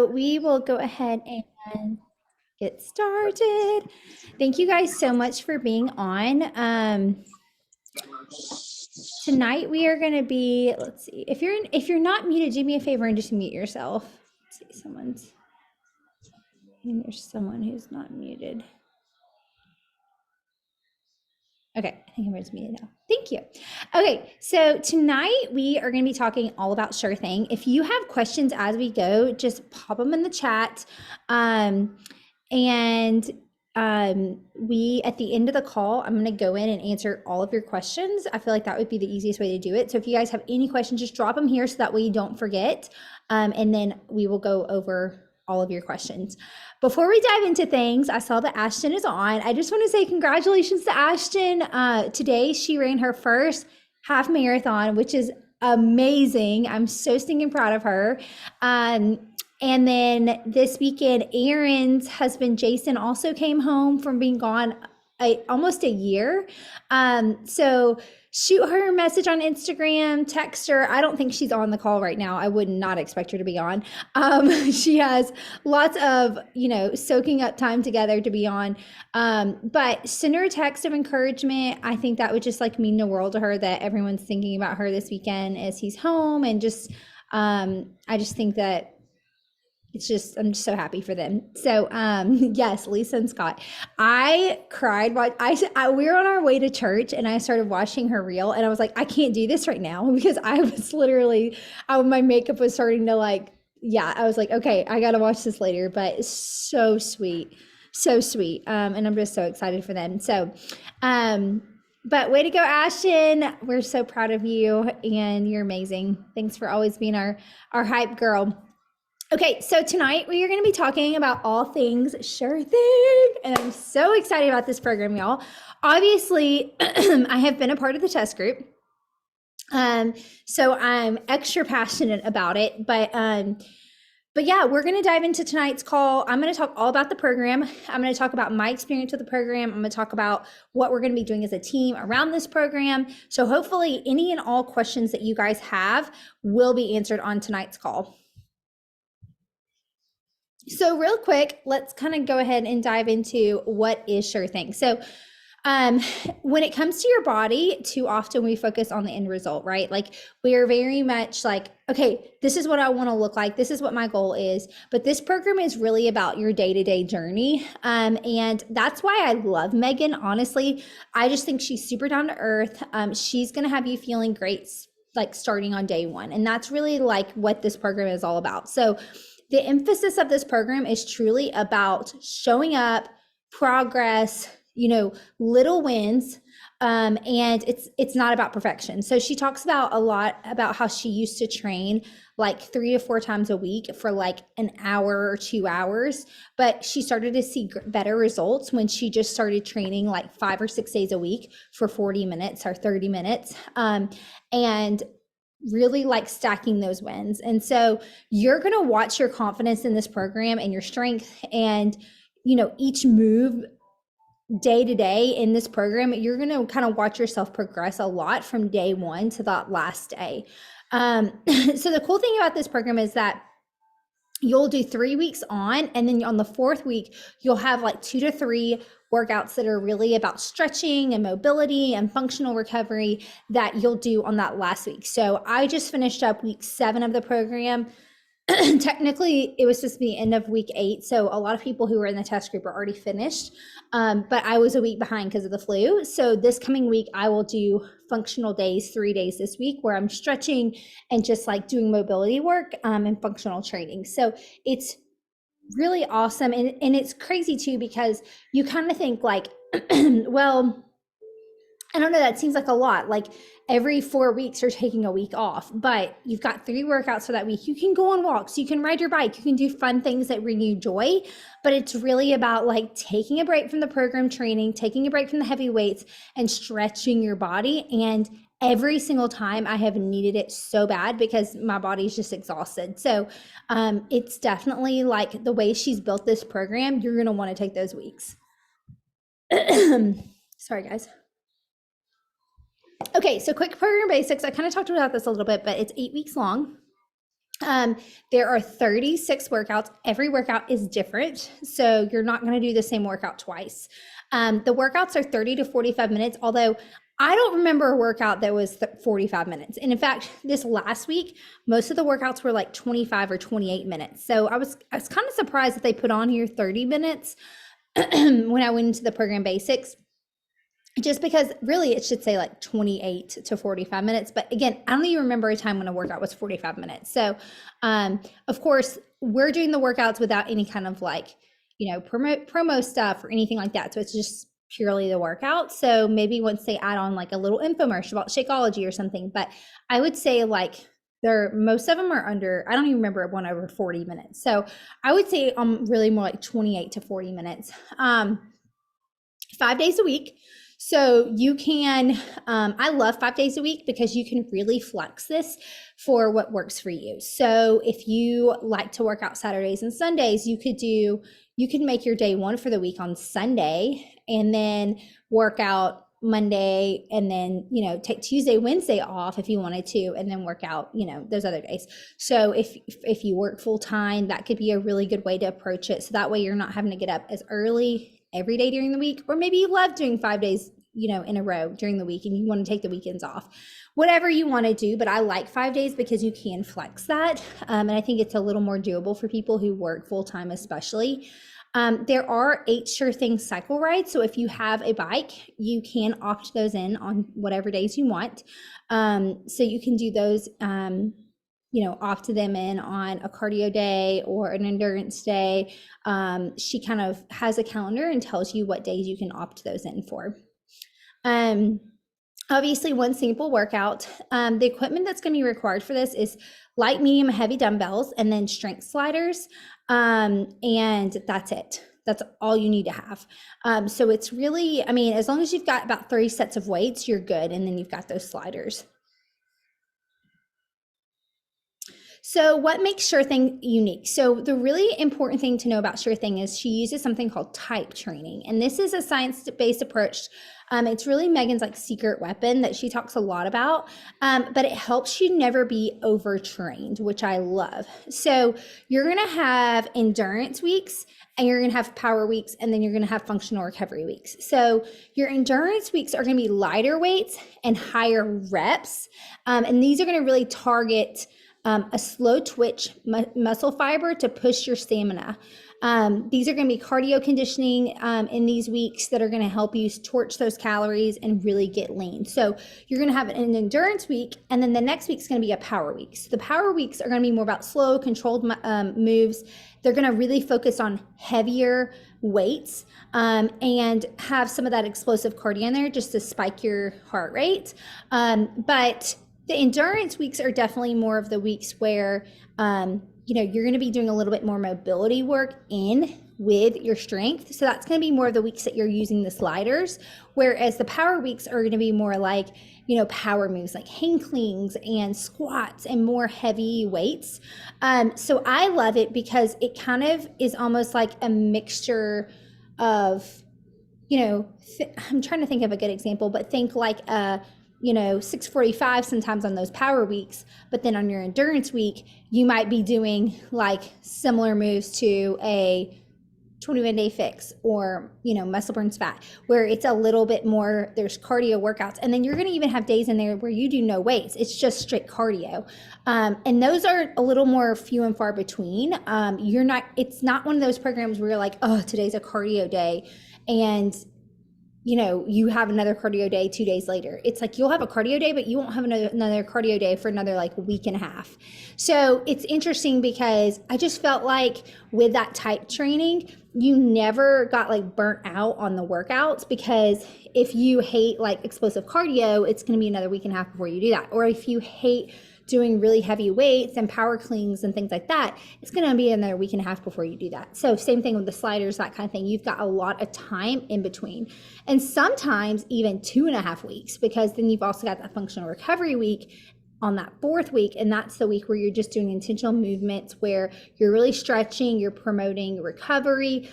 we will go ahead and get started. Thank you guys so much for being on. Tonight we are going to be, let's see, if you're not muted, do me a favor and just mute yourself. Let's see, there's someone who's not muted. Okay, I think everyone's muted now. Thank you. Okay, so tonight we are going to be talking all about Sure Thing. If you have questions as we go, just pop them in the chat. We at the end of the call, I'm going to go in and answer all of your questions. I feel like that would be the easiest way to do it. So if you guys have any questions, just drop them here so that way you don't forget. And then we will go over all of your questions. Before we dive into things, I saw that Ashton is on. I just want to say congratulations to Ashton. Today, she ran her first half marathon, which is amazing. I'm so stinking proud of her. And then this weekend, Aaron's husband, Jason, also came home from being gone almost a year. So shoot her a message on Instagram, text her. I don't think she's on the call right now. I would not expect her to be on. She has lots of, soaking up time together to be on. But send her a text of encouragement. I think that would just mean the world to her that everyone's thinking about her this weekend as he's home. And just, I just think that I'm just so happy for them. So, yes, Lisa and Scott, I cried. We were on our way to church and I started watching her reel and I was like, I can't do this right now because I was literally, my makeup was starting to I was like, okay, I got to watch this later, but it's so sweet. So sweet. And I'm just so excited for them. So, but way to go, Ashton. We're so proud of you and you're amazing. Thanks for always being our hype girl. Okay, so tonight we are going to be talking about all things Sure Thing, and I'm so excited about this program, y'all. Obviously, I have been a part of the test group, so I'm extra passionate about it, but yeah, we're going to dive into tonight's call. I'm going to talk all about the program. I'm going to talk about my experience with the program. I'm going to talk about what we're going to be doing as a team around this program. So hopefully any and all questions that you guys have will be answered on tonight's call. So real quick, let's kind of go ahead and dive into what is Sure Thing. So when it comes to your body, too often we focus on the end result, right? We are very much okay, this is what I want to look like. This is what my goal is. But this program is really about your day-to-day journey. And that's why I love Megan. Honestly, I just think she's super down to earth. She's going to have you feeling great, starting on day one. And that's really what this program is all about. So the emphasis of this program is truly about showing up, progress, little wins, and it's not about perfection. So she talks about a lot about how she used to train 3 to 4 times a week for an hour or 2 hours, but she started to see better results when she just started training 5 or 6 days a week for 40 minutes or 30 minutes. And really stacking those wins. And so you're going to watch your confidence in this program and your strength and, each move day to day in this program, you're going to kind of watch yourself progress a lot from day one to that last day. So the cool thing about this program is that you'll do 3 weeks on, and then on the 4th week, you'll have 2 to 3 workouts that are really about stretching and mobility and functional recovery that you'll do on that last week. So I just finished up week 7 of the program. Technically, it was supposed to be the end of week 8. So a lot of people who were in the test group are already finished. But I was a week behind because of the flu. So this coming week, I will do functional days, 3 days this week, where I'm stretching and just doing mobility work and functional training. So it's really awesome. And it's crazy too, because you kind of think well, I don't know, that seems like a lot. Every 4 weeks you're taking a week off, but you've got 3 workouts for that week. You can go on walks, you can ride your bike, you can do fun things that bring you joy, but it's really about taking a break from the program training, taking a break from the heavy weights and stretching your body. And every single time I have needed it so bad because my body's just exhausted. So it's definitely the way she's built this program, you're going to want to take those weeks. Sorry, guys. Okay, so quick program basics. I kind of talked about this a little bit, but it's 8 weeks long. There are 36 workouts. Every workout is different, so you're not going to do the same workout twice. The workouts are 30 to 45 minutes, although I don't remember a workout that was 45 minutes. And in fact, this last week, most of the workouts were like 25 or 28 minutes. So I was kind of surprised that they put on here 30 minutes when I went into the program basics, just because really it should say like 28 to 45 minutes. But again, I don't even remember a time when a workout was 45 minutes. So of course, we're doing the workouts without any kind of like, promo stuff or anything like that. So it's just purely the workout. So maybe once they add on like a little infomercial about Shakeology or something, but I would say like most of them are under, I don't even remember one over 40 minutes. So I would say really more like 28 to 40 minutes, 5 days a week. So you can, I love 5 days a week because you can really flex this for what works for you. So if you like to work out Saturdays and Sundays, you could make your day one for the week on Sunday and then work out Monday and then, take Tuesday, Wednesday off if you wanted to, and then work out, those other days. So if you work full time, that could be a really good way to approach it. So that way you're not having to get up as early every day during the week, or maybe you love doing 5 days, in a row during the week and you want to take the weekends off, whatever you want to do. But I like 5 days because you can flex that. And I think it's a little more doable for people who work full time, especially. There are 8 Sure Things cycle rides. So if you have a bike, you can opt those in on whatever days you want. So you can do those, opt them in on a cardio day or an endurance day. She kind of has a calendar and tells you what days you can opt those in for. Obviously, one simple workout. The equipment that's going to be required for this is light, medium, heavy dumbbells, and then strength sliders. And that's it. That's all you need to have. So it's really, as long as you've got about 3 sets of weights, you're good. And then you've got those sliders. So what makes Sure Thing unique? So the really important thing to know about Sure Thing is she uses something called type training. And this is a science-based approach. It's really Megan's like secret weapon that she talks a lot about, but it helps you never be overtrained, which I love. So you're going to have endurance weeks and you're going to have power weeks, and then you're going to have functional recovery weeks. So your endurance weeks are going to be lighter weights and higher reps. And these are going to really target a slow twitch muscle fiber to push your stamina. These are going to be cardio conditioning in these weeks that are going to help you torch those calories and really get lean. So you're going to have an endurance week, and then the next week's going to be a power week. So the power weeks are going to be more about slow, controlled moves. They're going to really focus on heavier weights and have some of that explosive cardio in there just to spike your heart rate. But the endurance weeks are definitely more of the weeks where, you're going to be doing a little bit more mobility work in with your strength. So that's going to be more of the weeks that you're using the sliders. Whereas the power weeks are going to be more like, power moves like hang cleans and squats and more heavy weights. So I love it because it kind of is almost like a mixture of, I'm trying to think of a good example, but think like 645 sometimes on those power weeks, but then on your endurance week, you might be doing like similar moves to a 21-day fix or, muscle burns fat, where it's a little bit more, there's cardio workouts. And then you're going to even have days in there where you do no weights. It's just straight cardio. And those are a little more few and far between. It's not one of those programs where you're like, oh, today's a cardio day. And you have another cardio day 2 days later. It's like you'll have a cardio day, but you won't have another cardio day for another like week and a half. So it's interesting because I just felt like with that type training, you never got like burnt out on the workouts, because if you hate like explosive cardio, it's going to be another week and a half before you do that. Or if you hate doing really heavy weights and power cleans and things like that, it's going to be another week and a half before you do that. So same thing with the sliders, that kind of thing. You've got a lot of time in between, and sometimes even 2.5 weeks, because then you've also got that functional recovery week on that 4th week. And that's the week where you're just doing intentional movements where you're really stretching, you're promoting recovery.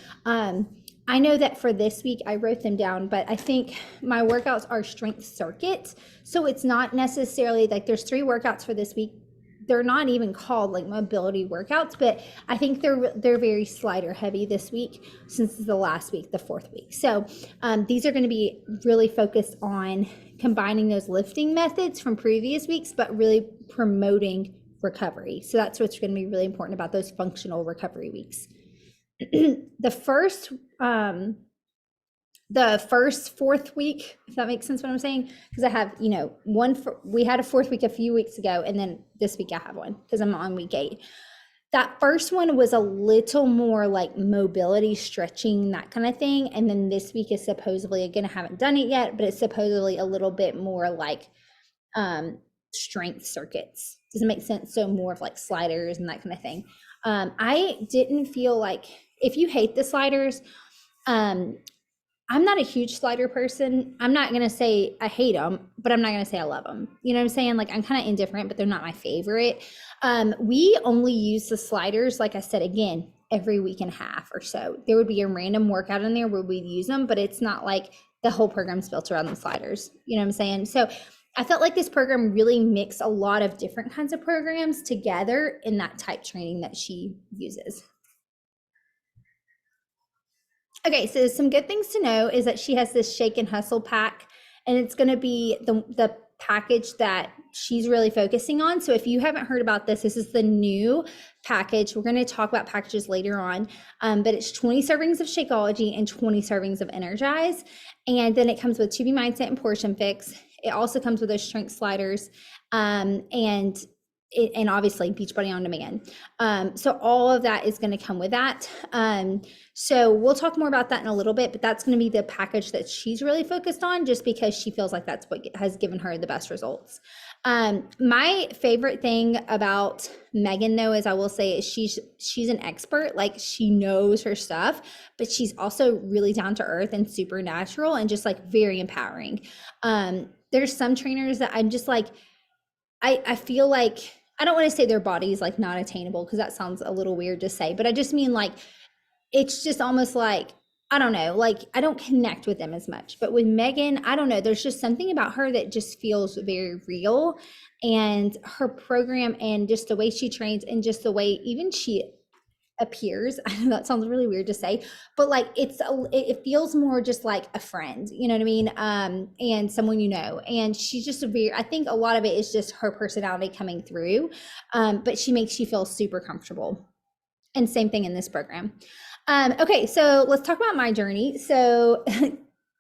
I know that for this week, I wrote them down, but I think my workouts are strength circuit. So it's not necessarily like there's 3 workouts for this week, they're not even called like mobility workouts, but I think they're very slider heavy this week since it's the last week, the 4th week. So these are going to be really focused on combining those lifting methods from previous weeks, but really promoting recovery. So that's what's going to be really important about those functional recovery weeks. The first 4th week, if that makes sense what I'm saying, because I have, we had a 4th week a few weeks ago, and then this week I have one because I'm on week 8. That first one was a little more like mobility, stretching, that kind of thing. And then this week is supposedly, again, I haven't done it yet, but it's supposedly a little bit more like strength circuits. Does it make sense? So more of like sliders and that kind of thing. I didn't feel like, if you hate the sliders, I'm not a huge slider person. I'm not going to say I hate them, but I'm not going to say I love them. You know what I'm saying? Like, I'm kind of indifferent, but they're not my favorite. We only use the sliders, like I said, again, every week and a half or so. There would be a random workout in there where we'd use them, but it's not like the whole program's built around the sliders. You know what I'm saying? So I felt like this program really mixed a lot of different kinds of programs together in that type training that she uses. Okay, so some good things to know is that she has this Shake and Hustle pack, and it's going to be the package that she's really focusing on. So if you haven't heard about this, this is the new package. We're going to talk about packages later on, but it's 20 servings of Shakeology and 20 servings of Energize. And then it comes with 2B Mindset and Portion Fix. It also comes with those strength sliders, and obviously Beachbody On Demand. So all of that is going to come with that. So we'll talk more about that in a little bit, but that's going to be the package that she's really focused on, just because she feels like that's what has given her the best results. My favorite thing about Megan, though, is I will say is she's an expert. Like, she knows her stuff, but she's also really down to earth and super natural and just like very empowering. There's some trainers that I'm just like, I feel like, I don't want to say their body's like not attainable, because that sounds a little weird to say, but I just mean like, it's just almost like, I don't know, like I don't connect with them as much. But with Megan, I don't know, there's just something about her that just feels very real, and her program and just the way she trains and just the way even she appears, I know that sounds really weird to say, but like it feels more just like a friend, you know what I mean? And someone, and she's just I think a lot of it is just her personality coming through, but she makes you feel super comfortable. And same thing in this program. Okay, so let's talk about my journey. So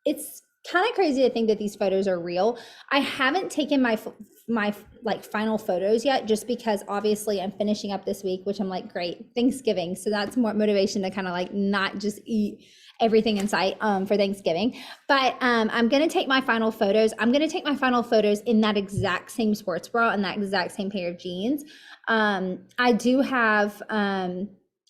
it's kind of crazy to think that these photos are real. I haven't taken my like final photos yet, just because obviously I'm finishing up this week, which I'm like, great, Thanksgiving. So that's more motivation to kind of like not just eat everything in sight for Thanksgiving. But I'm going to take my final photos. I'm going to take my final photos in that exact same sports bra and that exact same pair of jeans. I do have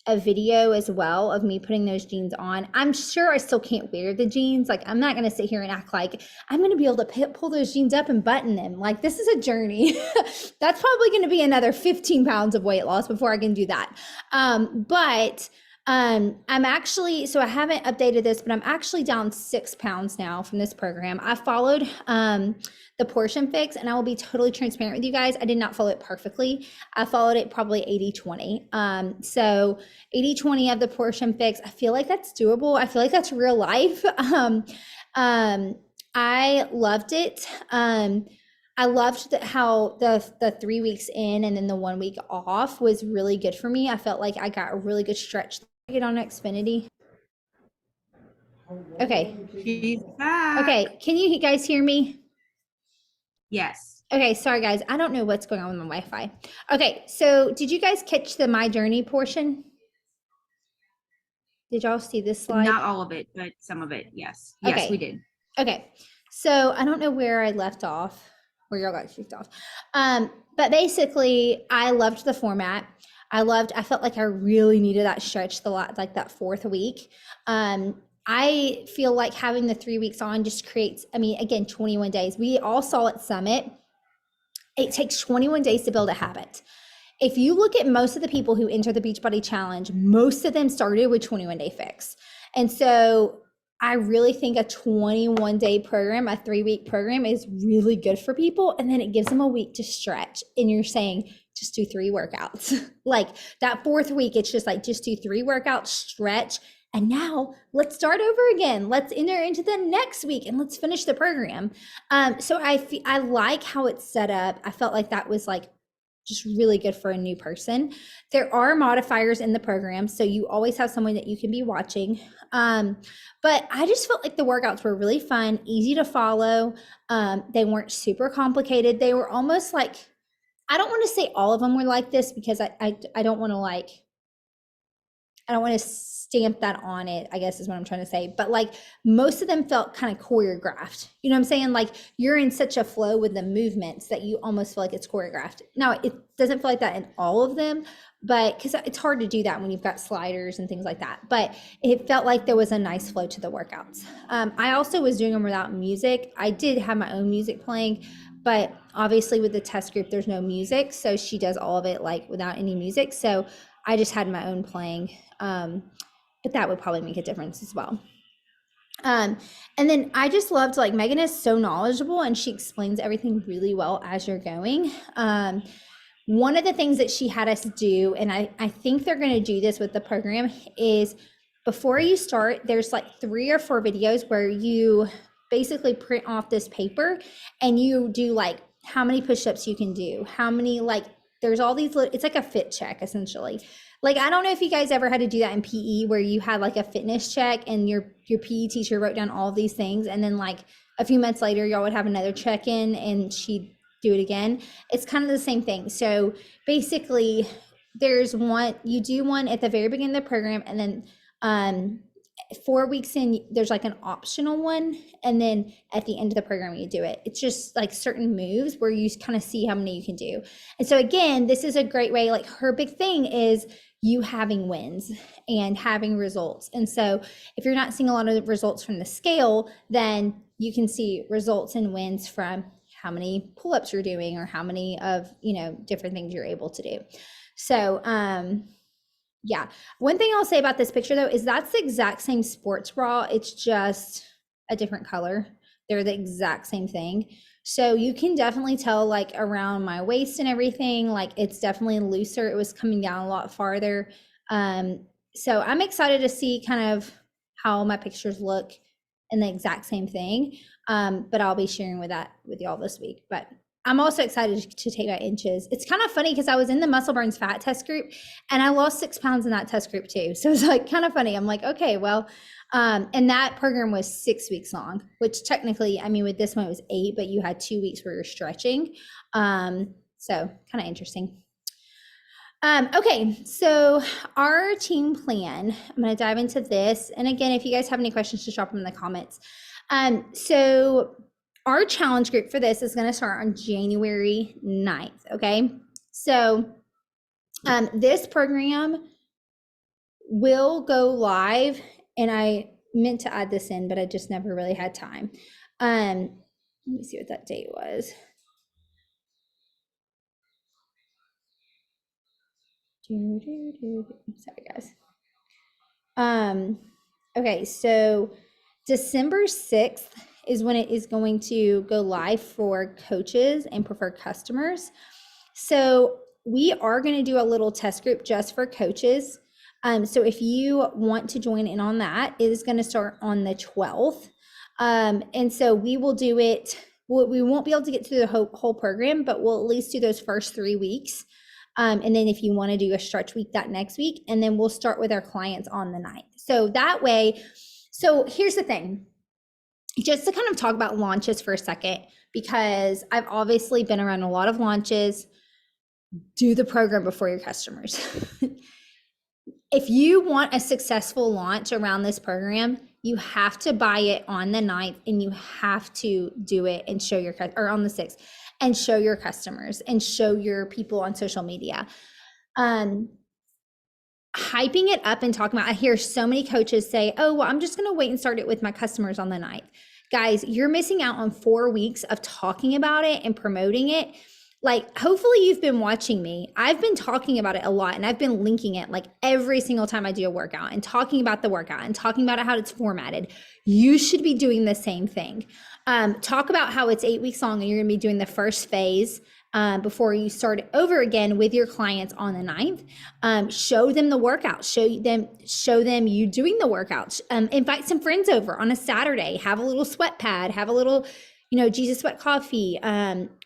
a video as well of me putting those jeans on. I'm sure I still can't wear the jeans. Like, I'm not going to sit here and act like I'm going to be able to pull those jeans up and button them. Like, this is a journey. That's probably going to be another 15 pounds of weight loss before I can do that. But I'm actually, so I haven't updated this, but I'm actually down 6 pounds now from this program. I followed the Portion Fix, and I will be totally transparent with you guys. I did not follow it perfectly. I followed it probably 80-20. So 80-20 of the Portion Fix, I feel like that's doable. I feel like that's real life. I loved it. I loved how the 3 weeks in and then the 1 week off was really good for me. I felt like I got a really good stretch. Get on Xfinity. Okay. She's back. Okay. Can you guys hear me? Yes. Okay. Sorry, guys. I don't know what's going on with my Wi-Fi. Okay. So did you guys catch the My Journey portion? Did y'all see this slide? Not all of it, but some of it. Yes. Yes, Okay. we did. Okay. So I don't know where I left off, where y'all got kicked off. But basically, I loved the format. I felt like I really needed that stretch like that 4th week. I feel like having the 3 weeks on just creates, again, 21 days. We all saw at Summit, it takes 21 days to build a habit. If you look at most of the people who enter the Beachbody Challenge, most of them started with 21-day fix. And so I really think a 21-day program, a 3-week program is really good for people. And then it gives them a week to stretch. And you're saying, just do 3 workouts. Like that 4th week, it's just like, just do 3 workouts, stretch. And now let's start over again. Let's enter into the next week and let's finish the program. So I like how it's set up. I felt like that was like just really good for a new person. There are modifiers in the program, so you always have someone that you can be watching. But I just felt like the workouts were really fun, easy to follow. They weren't super complicated. They were almost like, I don't want to say all of them were like this because I don't want to like, I don't want to stamp that on it, I guess is what I'm trying to say. But like most of them felt kind of choreographed. You know what I'm saying? Like you're in such a flow with the movements that you almost feel like it's choreographed. Now, it doesn't feel like that in all of them, but because it's hard to do that when you've got sliders and things like that. But it felt like there was a nice flow to the workouts. I also was doing them without music. I did have my own music playing, but obviously with the test group, there's no music. So she does all of it like without any music. So I just had my own playing. But that would probably make a difference as well. And then I just loved, like, Megan is so knowledgeable and she explains everything really well as you're going. One of the things that she had us do, and I think they're going to do this with the program, is before you start, there's like 3 or 4 videos where you basically print off this paper and you do like how many push-ups you can do, how many, like, there's all these, it's like a fit check essentially. Like, I don't know if you guys ever had to do that in PE where you had like a fitness check and your PE teacher wrote down all of these things. And then like a few months later, y'all would have another check-in and she'd do it again. It's kind of the same thing. So basically there's one, you do one at the very beginning of the program. And then 4 weeks in, there's like an optional one. And then at the end of the program, you do it. It's just like certain moves where you kind of see how many you can do. And so again, this is a great way, like her big thing is you having wins and having results. And so if you're not seeing a lot of results from the scale, then you can see results and wins from how many pull-ups you're doing or how many of, different things you're able to do. So, yeah. One thing I'll say about this picture though, is that's the exact same sports bra. It's just a different color. They're the exact same thing. So you can definitely tell like around my waist and everything, like it's definitely looser. It was coming down a lot farther. So I'm excited to see kind of how my pictures look in the exact same thing. But I'll be sharing with y'all this week. But I'm also excited to take my inches. It's kind of funny because I was in the Muscle Burns fat test group and I lost 6 pounds in that test group too. So it's like kind of funny. I'm like, okay, well, and that program was 6 weeks long, which technically, I mean, with this one it was 8, but you had 2 weeks where you're stretching. So kind of interesting. Okay, so our team plan, I'm going to dive into this. And again, if you guys have any questions, just drop them in the comments. So our challenge group for this is going to start on January 9th. Okay. So, this program will go live, and I meant to add this in, but I just never really had time. Let me see what that date was. Sorry, guys. Okay. So December 6th is when it is going to go live for coaches and preferred customers. So we are going to do a little test group just for coaches. So if you want to join in on that, it is going to start on the 12th. And so we will do it. We won't be able to get through the whole program, but we'll at least do those first 3 weeks. And then if you want to do a stretch week that next week, and then we'll start with our clients on the 9th. So that way, so here's the thing. Just to kind of talk about launches for a second, because I've obviously been around a lot of launches. Do the program before your customers. If you want a successful launch around this program, you have to buy it on the 9th and you have to do it and show your, or on the 6th, and show your customers and show your people on social media. Hyping it up and talking about, I hear so many coaches say, oh, well, I'm just going to wait and start it with my customers on the 9th. Guys, you're missing out on 4 weeks of talking about it and promoting it. Like, hopefully you've been watching me. I've been talking about it a lot, and I've been linking it like every single time I do a workout and talking about the workout and talking about how it's formatted. You should be doing the same thing. Talk about how it's 8 weeks long and you're going to be doing the first phase before you start over again with your clients on the 9th. Show them the workouts, show them you doing the workouts. Invite some friends over on a Saturday, have a little sweat pad, have a little, Jesus Sweat coffee,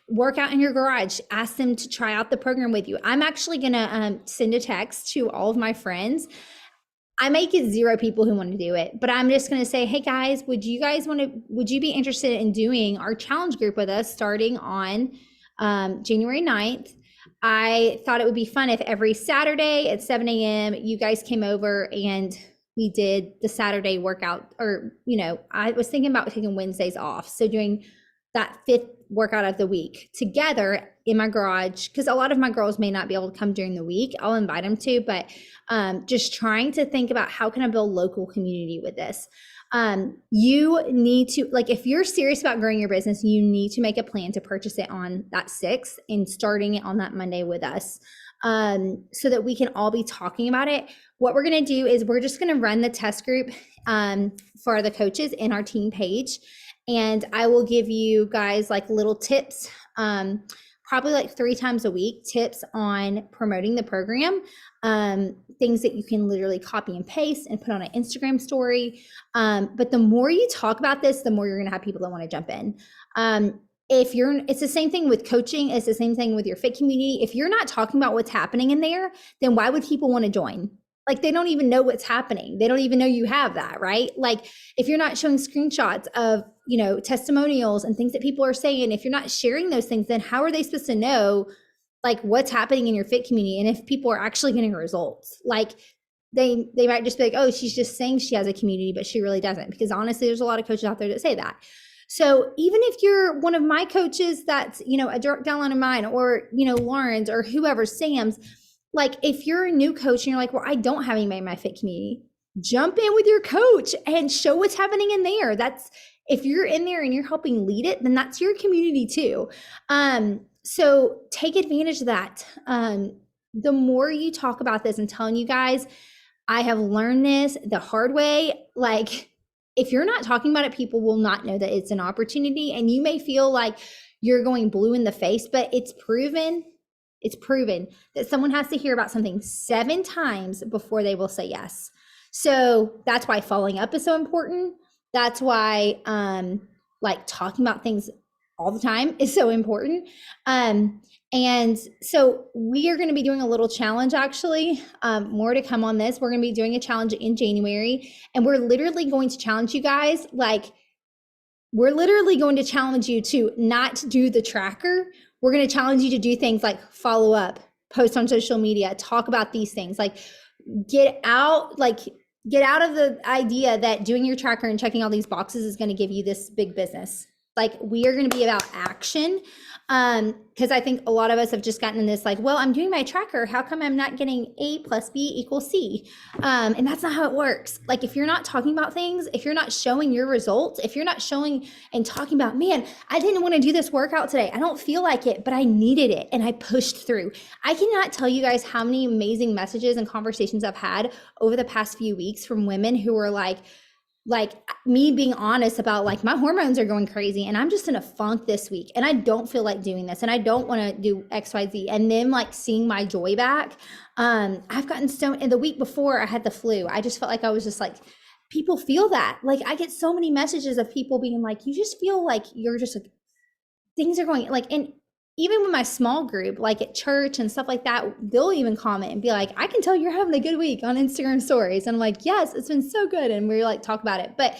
work out in your garage, ask them to try out the program with you. I'm actually going to send a text to all of my friends. I may get 0 people who want to do it, but I'm just going to say, hey guys, would you be interested in doing our challenge group with us starting on January 9th? I thought it would be fun if every Saturday at 7 a.m. you guys came over and we did the Saturday workout, or, I was thinking about taking Wednesdays off. So doing that 5th workout of the week together in my garage, because a lot of my girls may not be able to come during the week. I'll invite them to, but just trying to think about how can I build local community with this. You need to, if you're serious about growing your business, you need to make a plan to purchase it on that 6th and starting it on that Monday with us, so that we can all be talking about it. What we're going to do is we're just going to run the test group for the coaches in our team page. And I will give you guys little tips, probably 3 times a week, tips on promoting the program, things that you can literally copy and paste and put on an Instagram story. But the more you talk about this, the more you're going to have people that want to jump in. It's the same thing with coaching. It's the same thing with your fit community. If you're not talking about what's happening in there, then why would people want to join? They don't even know what's happening. They don't even know you have that, right? If you're not showing screenshots of, testimonials and things that people are saying, if you're not sharing those things, then how are they supposed to know what's happening in your fit community? And if people are actually getting results, they might just be like, oh, she's just saying she has a community, but she really doesn't. Because honestly, there's a lot of coaches out there that say that. So even if you're one of my coaches, that's, a direct downline of mine, or, Lauren's, or whoever, Sam's, if you're a new coach and you're like, well, I don't have anybody in my fit community, jump in with your coach and show what's happening in there. If you're in there and you're helping lead it, then that's your community too. So take advantage of that. The more you talk about this, and telling you guys, I have learned this the hard way. If you're not talking about it, people will not know that it's an opportunity. And you may feel like you're going blue in the face, but it's proven that someone has to hear about something 7 times before they will say yes. So that's why following up is so important. That's why talking about things all the time is so important. And so we are going to be doing a little challenge, actually, more to come on this. We're going to be doing a challenge in January, and we're literally going to challenge you guys. We're literally going to challenge you to not do the tracker. We're going to challenge you to do things like follow up, post on social media, talk about these things, get out of the idea that doing your tracker and checking all these boxes is going to give you this big business. We are going to be about action. Because I think a lot of us have just gotten in this, well, I'm doing my tracker, how come I'm not getting A plus B equals C? And that's not how it works. If you're not talking about things, if you're not showing your results, if you're not showing and talking about, man, I didn't want to do this workout today, I don't feel like it, but I needed it and I pushed through. I cannot tell you guys how many amazing messages and conversations I've had over the past few weeks from women who are like me being honest about my hormones are going crazy and I'm just in a funk this week and I don't feel like doing this and I don't want to do XYZ, and then seeing my joy back. I've gotten so, and the week before I had the flu, I just felt like I was just people feel that. I get so many messages of people being you just feel like you're just things are going and even with my small group, at church and stuff like that, they'll even comment and be like, I can tell you're having a good week on Instagram stories. And I'm like, yes, it's been so good. And we're talk about it. But,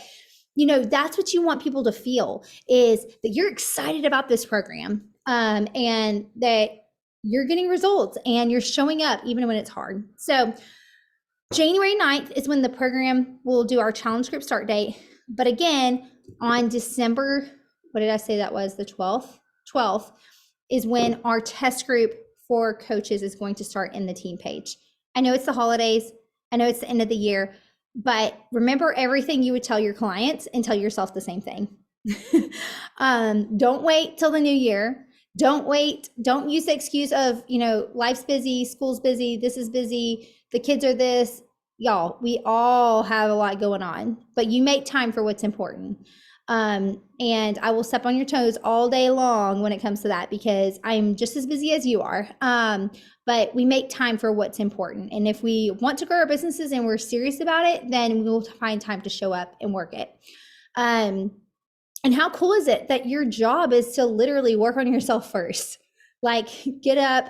that's what you want people to feel, is that you're excited about this program, and that you're getting results and you're showing up even when it's hard. So January 9th is when the program will do our challenge group start date. But again, on December, what did I say that was? The 12th is when our test group for coaches is going to start in the team page. I know it's the holidays. I know it's the end of the year, but remember everything you would tell your clients and tell yourself the same thing. Don't wait till the new year. Don't wait. Don't use the excuse of, life's busy, school's busy, this is busy, the kids are this. Y'all, we all have a lot going on, but you make time for what's important. And I will step on your toes all day long when it comes to that because I'm just as busy as you are. But we make time for what's important. And if we want to grow our businesses and we're serious about it, then we will find time to show up and work it. And how cool is it that your job is to literally work on yourself first? Like, get up,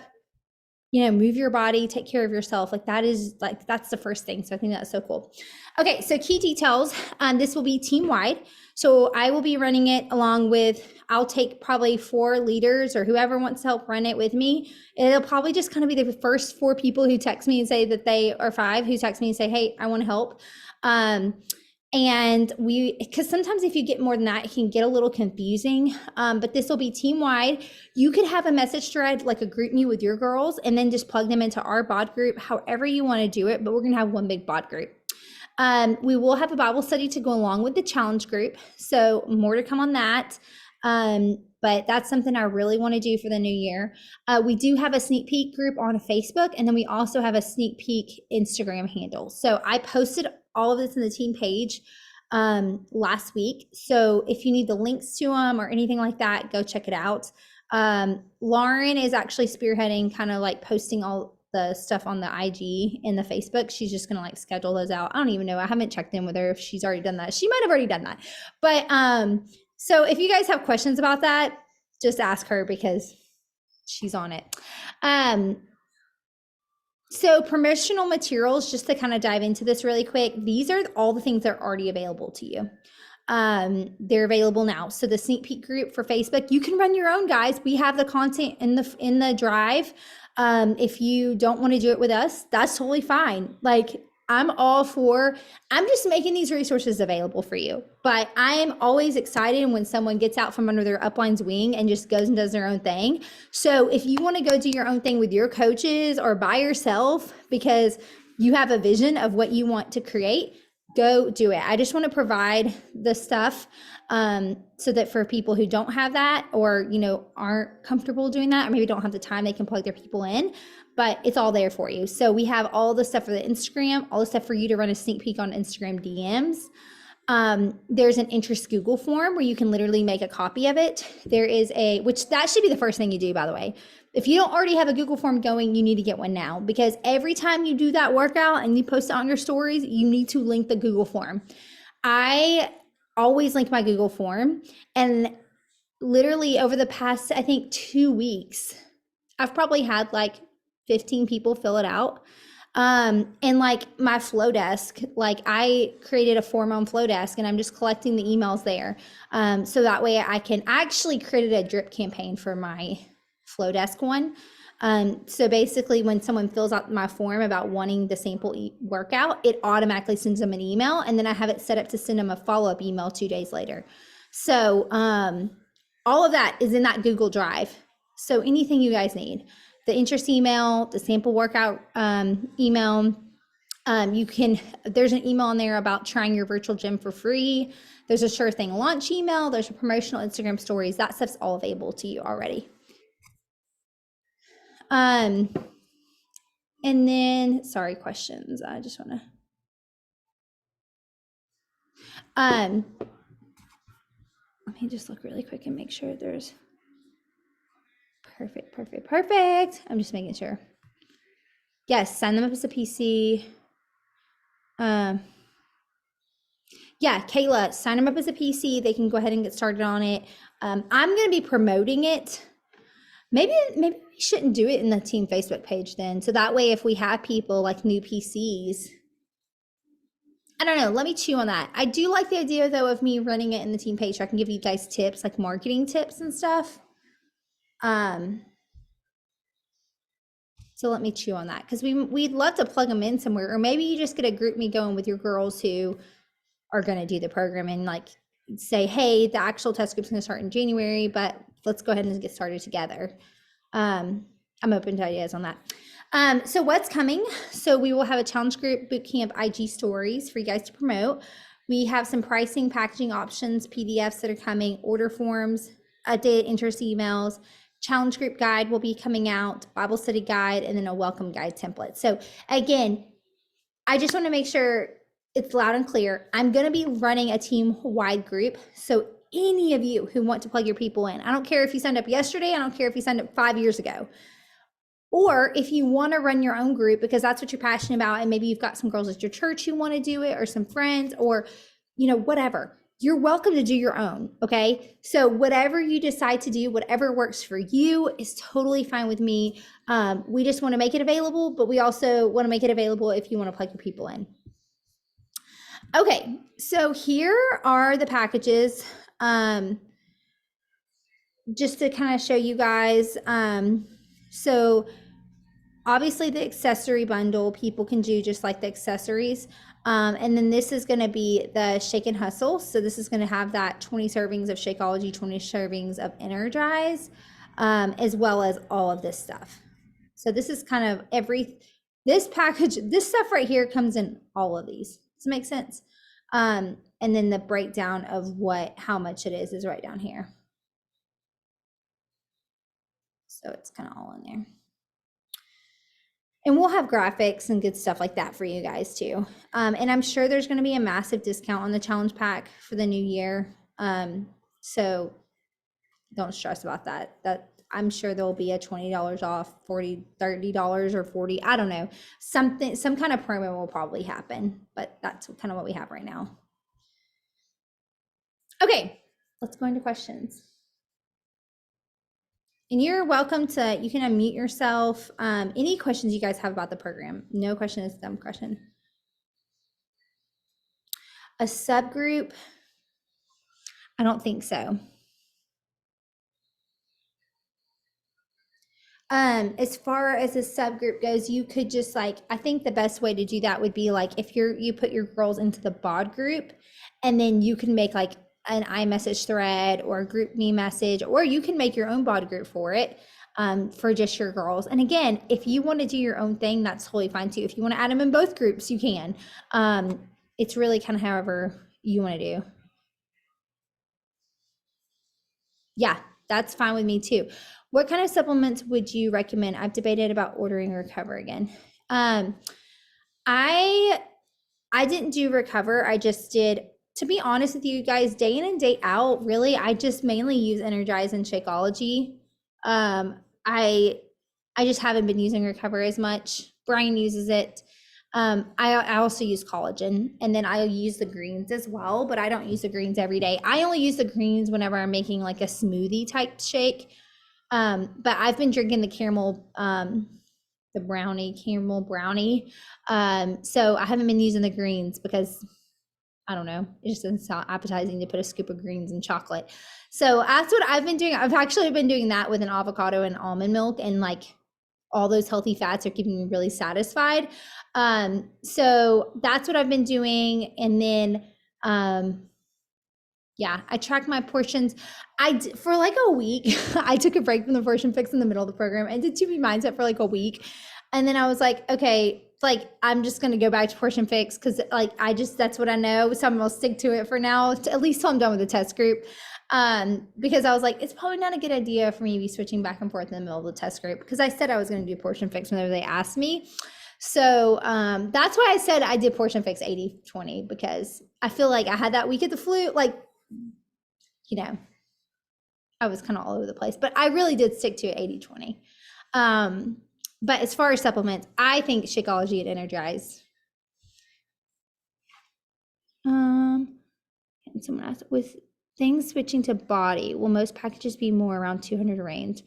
move your body, take care of yourself. Like, that's the first thing. So I think that's so cool. Okay, so key details. This will be team-wide. So I will be running it along with, I'll take probably 4 leaders or whoever wants to help run it with me. It'll probably just kind of be the first 4 people who text me and say that they are 5 who text me and say, hey, I want to help. And because sometimes if you get more than that, it can get a little confusing. But this will be team-wide. You could have a message thread, like a group me with your girls, and then just plug them into our bod group, however you want to do it. But we're going to have one big bod group. We will have a Bible study to go along with the challenge group. So more to come on that. But that's something I really want to do for the new year. We do have a sneak peek group on Facebook, and then we also have a sneak peek Instagram handle. So I posted all of this in the team page last week. So if you need the links to them or anything like that, go check it out. Lauren is actually spearheading, kind of like posting all the stuff on the IG and the Facebook. She's just gonna like schedule those out. I don't even know. I haven't checked in with her if she's already done that. She might have already done that. But so if you guys have questions about that, just ask her because she's on it. So promotional materials, just to kind of dive into this really quick, these are all the things that are already available to you. They're available now. So the sneak peek group for Facebook, you can run your own, guys. We have the content in the drive. If you don't want to do it with us, that's totally fine. Like, I'm just making these resources available for you. But I am always excited when someone gets out from under their upline's wing and just goes and does their own thing. So if you want to go do your own thing with your coaches or by yourself because you have a vision of what you want to create, go do it. I just want to provide the stuff so that for people who don't have that or, aren't comfortable doing that, or maybe don't have the time, they can plug their people in, but it's all there for you. So we have all the stuff for the Instagram, all the stuff for you to run a sneak peek on Instagram DMs. There's an interest Google form where you can literally make a copy of it. There is which that should be the first thing you do, by the way. If you don't already have a Google form going, you need to get one now, because every time you do that workout and you post it on your stories, you need to link the Google form. I always link my Google form, and literally over the past, I think 2 weeks, I've probably had like 15 people fill it out. And like my Flowdesk, like I created a form on Flowdesk and I'm just collecting the emails there. So that way I actually created a drip campaign for my Flowdesk one. So basically when someone fills out my form about wanting the sample workout, it automatically sends them an email, and then I have it set up to send them a follow-up email 2 days later. So all of that is in that Google Drive. So anything you guys need, the interest email, the sample workout email, there's an email in there about trying your virtual gym for free. There's a sure thing launch email. There's a promotional Instagram stories. That stuff's all available to you already. And then, sorry, questions. I just want to, let me just look really quick and make sure there's perfect. I'm just making sure. Yes, sign them up as a PC. Yeah, Kayla, sign them up as a PC. They can go ahead and get started on it. I'm going to be promoting it. Maybe we shouldn't do it in the team Facebook page then. So that way, if we have people like new PCs, I don't know, let me chew on that. I do like the idea though of me running it in the team page so I can give you guys tips, like marketing tips and stuff. So let me chew on that, because we'd love to plug them in somewhere, or maybe you just get a group me going with your girls who are going to do the program and like say, hey, the actual test group's going to start in January, but let's go ahead and get started together. I'm open to ideas on that. So what's coming? So we will have a challenge group bootcamp IG stories for you guys to promote. We have some pricing, packaging options, PDFs that are coming, order forms, updated interest emails, challenge group guide will be coming out, Bible study guide, and then a welcome guide template. So again, I just want to make sure it's loud and clear. I'm going to be running a team-wide group. So any of you who want to plug your people in, I don't care if you signed up yesterday, I don't care if you signed up 5 years ago, or if you want to run your own group because that's what you're passionate about, and maybe you've got some girls at your church who want to do it, or some friends, or whatever, you're welcome to do your own. Okay, so whatever you decide to do, whatever works for you is totally fine with me. We just want to make it available, but we also want to make it available if you want to plug your people in. Okay, so here are the packages, just to kind of show you guys. So obviously the accessory bundle, people can do just like the accessories. And then this is going to be the Shake and Hustle. So this is going to have that 20 servings of Shakeology, 20 servings of Energize, as well as all of this stuff. So this is kind of this package, this stuff right here comes in all of these. Does it make sense? And then the breakdown of how much it is right down here. So it's kind of all in there. And we'll have graphics and good stuff like that for you guys too. And I'm sure there's going to be a massive discount on the challenge pack for the new year. So don't stress about that. I'm sure there'll be a $20 off, $40, $30 or $40. I don't know. Some kind of promo will probably happen, but that's kind of what we have right now. Okay, let's go into questions. And you're welcome to, you can unmute yourself. Any questions you guys have about the program? No question is a dumb question. A subgroup? I don't think so. As far as a subgroup goes, you could just I think the best way to do that would be if you put your girls into the BOD group, and then you can make an iMessage thread or a group me message, or you can make your own BOD group for it, for just your girls. And again, if you want to do your own thing, that's totally fine too. If you want to add them in both groups, you can. It's really kind of however you want to do. Yeah, that's fine with me too. What kind of supplements would you recommend? I've debated about ordering Recover again. I didn't do Recover. I just did, to be honest with you guys, day in and day out, really, I just mainly use Energize and Shakeology. I just haven't been using Recover as much. Brian uses it. I also use collagen, and then I use the greens as well, but I don't use the greens every day. I only use the greens whenever I'm making a smoothie type shake. But I've been drinking the caramel brownie. So I haven't been using the greens because I don't know, it just doesn't sound appetizing to put a scoop of greens in chocolate. So that's what I've been doing. I've actually been doing that with an avocado and almond milk, and all those healthy fats are keeping me really satisfied. So that's what I've been doing. And then, yeah, I track my portions. For a week, I took a break from the Portion Fix in the middle of the program. I did 2B Mindset for a week. And then I was okay, I'm just going to go back to Portion Fix because that's what I know. So I'm going to stick to it for now, at least till I'm done with the test group. Because I was it's probably not a good idea for me to be switching back and forth in the middle of the test group, because I said I was going to do Portion Fix whenever they asked me. So that's why I said I did Portion Fix 80-20, because I feel I had that week of the flu, I was kind of all over the place, but I really did stick to 80-20. But as far as supplements, I think Shakeology and Energize. And someone asked, with things switching to body, will most packages be more around 200 range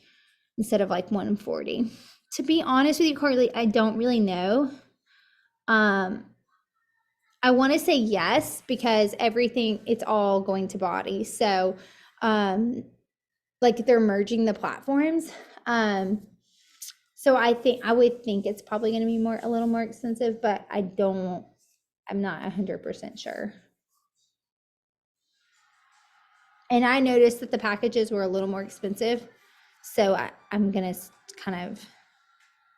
instead of 140? To be honest with you, Carly, I don't really know. I want to say yes, because it's all going to body. So they're merging the platforms. So I would think it's probably going to be a little more expensive, but I'm not 100% sure. And I noticed that the packages were a little more expensive. So I'm going to kind of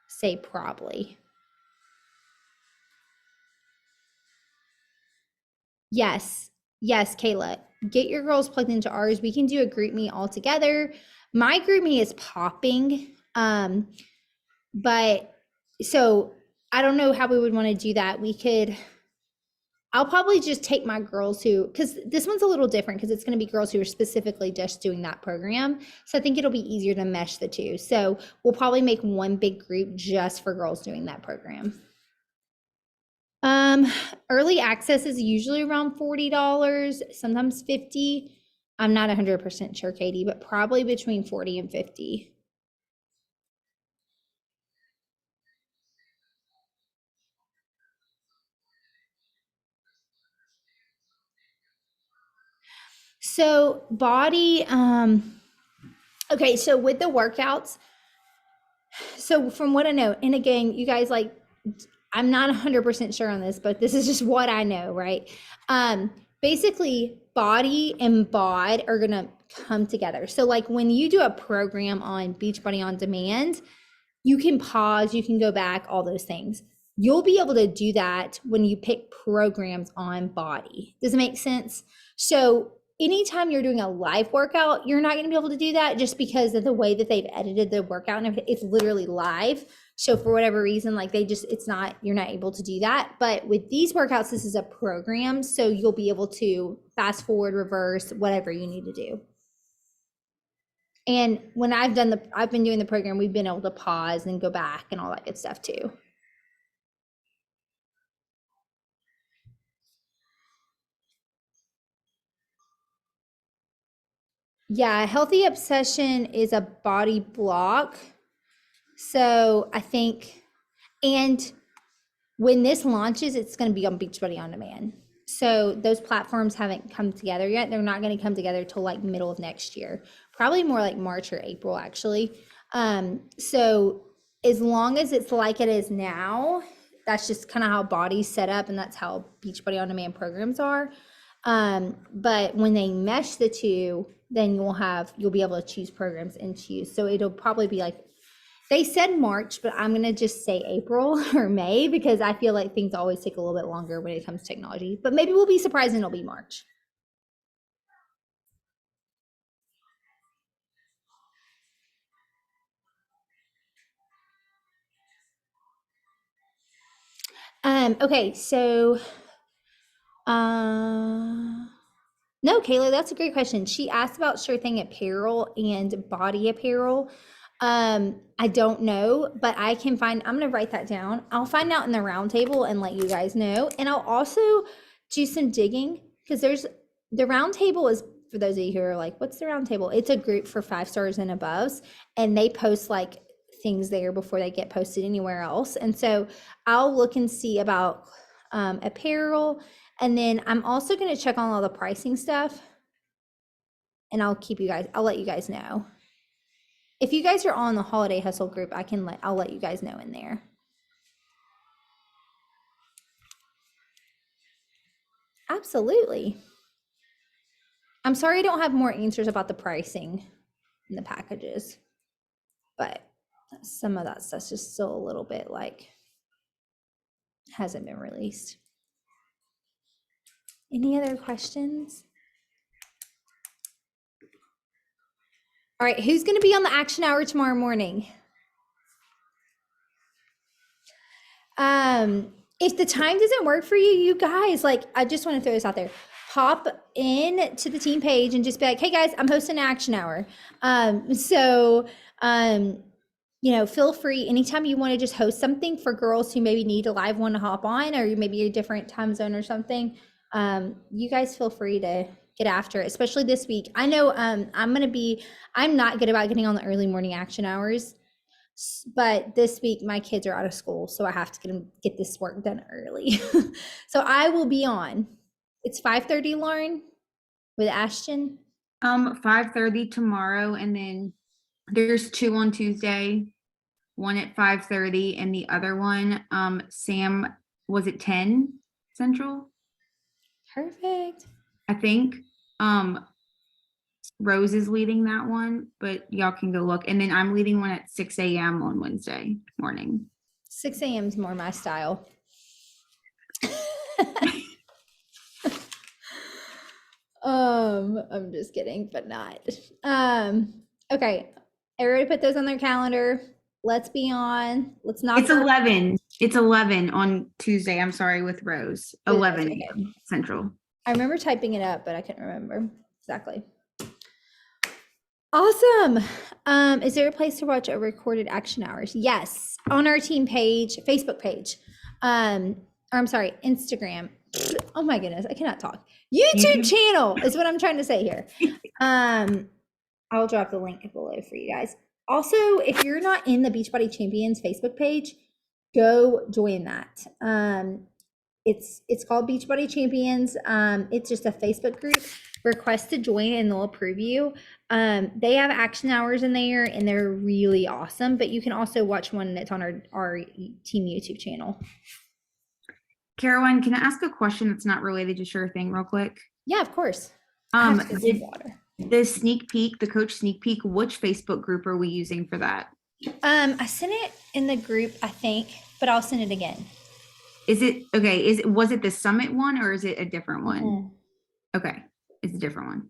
say probably. Yes, Kayla, get your girls plugged into ours. We can do a group me all together. My group me is popping. But so I don't know how we would want to do that. I'll probably just take my girls who, because this one's a little different because it's going to be girls who are specifically just doing that program. So I think it'll be easier to mesh the two. So we'll probably make one big group just for girls doing that program. Early access is usually around $40, sometimes 50. I'm not 100% sure, Katie, but probably between 40 and 50. So body, okay, so with the workouts, so from what I know, and again, you guys, like, I'm not 100% sure on this, but this is just what I know, right? Basically, body and bod are gonna come together. So like when you do a program on Beachbody On Demand, you can pause, you can go back, all those things. You'll be able to do that when you pick programs on body. Does it make sense? So anytime you're doing a live workout, you're not going to be able to do that just because of the way that they've edited the workout and everything. It's literally live. So for whatever reason, like it's not, you're not able to do that. But with these workouts, this is a program. So you'll be able to fast forward, reverse, whatever you need to do. And when I've been doing the program, we've been able to pause and go back and all that good stuff too. Yeah, Healthy Obsession is a body block. So I think, and when this launches, it's going to be on Beachbody On Demand. So those platforms haven't come together yet. They're not going to come together till like middle of next year, probably more like March or April, actually. So as long as it's like it is now, that's just kind of how body's set up, and that's how Beachbody On Demand programs are. But when they mesh the two, then you'll be able to choose programs and choose. So it'll probably be like, they said March, but I'm going to just say April or May because I feel like things always take a little bit longer when it comes to technology. But maybe we'll be surprised and it'll be March. Okay, so no, Kayla, that's a great question. She asked about Sure Thing apparel and body apparel. I don't know, but I'm gonna write that down. I'll find out in the roundtable and let you guys know. And I'll also do some digging because the roundtable is, for those of you who are like, what's the roundtable? It's a group for 5 stars and above, and they post like things there before they get posted anywhere else. And so I'll look and see about apparel. And then I'm also going to check on all the pricing stuff, and I'll let you guys know. If you guys are on the Holiday Hustle group, I'll let you guys know in there. Absolutely. I'm sorry I don't have more answers about the pricing in the packages, but some of that stuff's just still a little bit like hasn't been released. Any other questions? All right, who's going to be on the action hour tomorrow morning? If the time doesn't work for you, you guys, like, I just want to throw this out there. Hop in to the team page and just be like, hey guys, I'm hosting an action hour. Feel free anytime you want to just host something for girls who maybe need a live one to hop on, or maybe a different time zone or something. You guys feel free to get after it, especially this week. I know I'm not good about getting on the early morning action hours, but this week my kids are out of school, so I have to get this work done early. So I will be on. It's 5:30, Lauren, with Ashton. 5:30 tomorrow, and then there's 2 on Tuesday, one at 5:30, and the other one, Sam, was it 10 Central? Perfect. I think. Rose is leading that one, but y'all can go look. And then I'm leading one at 6 a.m. on Wednesday morning. 6 a.m. is more my style. I'm just kidding, but not. Okay. Everybody put those on their calendar. let's be on. Let's knock It's out 11. It's 11 on Tuesday. I'm sorry, with Rose. 11 okay. a.m. Central. I remember typing it up, but I couldn't remember exactly. Awesome. Is there a place to watch a recorded action hours? Yes, on our team page, Facebook page. Or I'm sorry, Instagram. Oh my goodness, I cannot talk. YouTube channel is what I'm trying to say here. I'll drop the link below for you guys. Also, if you're not in the Beachbody Champions Facebook page, go join that. It's called Beachbody Champions. It's just a Facebook group. Request to join and they'll approve you. They have action hours in there and they're really awesome, but you can also watch one that's on our team YouTube channel. Caroline, can I ask a question that's not related to Sure Thing real quick? Yeah, of course. The sneak peek, the coach sneak peek, which Facebook group are we using for that? I sent it in the group, I think, but I'll send it again. Is it okay? Was it the summit one or is it a different one? Okay, it's a different one.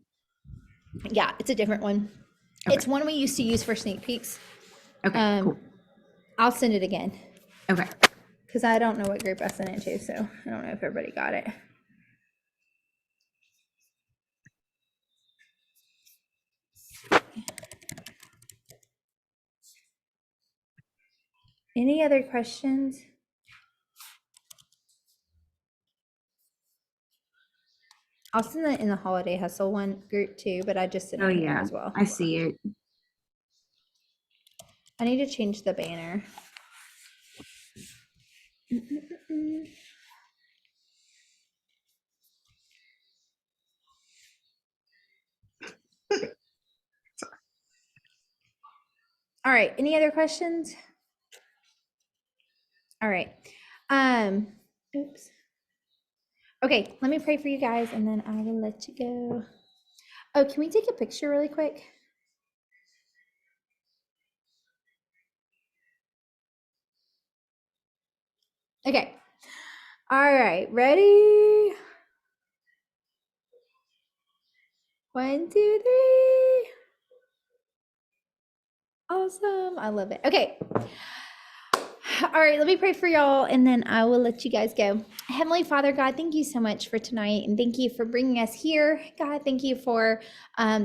Yeah, it's a different one. Okay. It's one we used to use for sneak peeks. Okay, cool. I'll send it again. Okay. Because I don't know what group I sent it to, so I don't know if everybody got it. Any other questions? I'll send that in the Holiday Hustle one group too, but I just sent it in as well. I see it. I need to change the banner. All right, any other questions? All right. Oops. Okay, let me pray for you guys and then I will let you go. Oh, can we take a picture really quick? Okay. All right, ready? 1, 2, 3. Awesome. I love it. Okay. All right, let me pray for y'all and then I will let you guys go. Heavenly Father, God, thank you so much for tonight and thank you for bringing us here. God, thank you for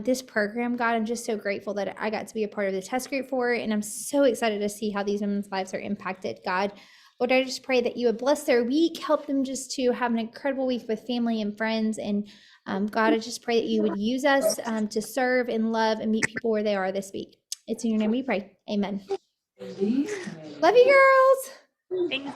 this program. God, I'm just so grateful that I got to be a part of the test group for it and I'm so excited to see how these women's lives are impacted. God, Lord, I just pray that you would bless their week, help them just to have an incredible week with family and friends. And God, I just pray that you would use us to serve and love and meet people where they are this week. It's in your name we pray. Amen. Love you, girls. Thanks.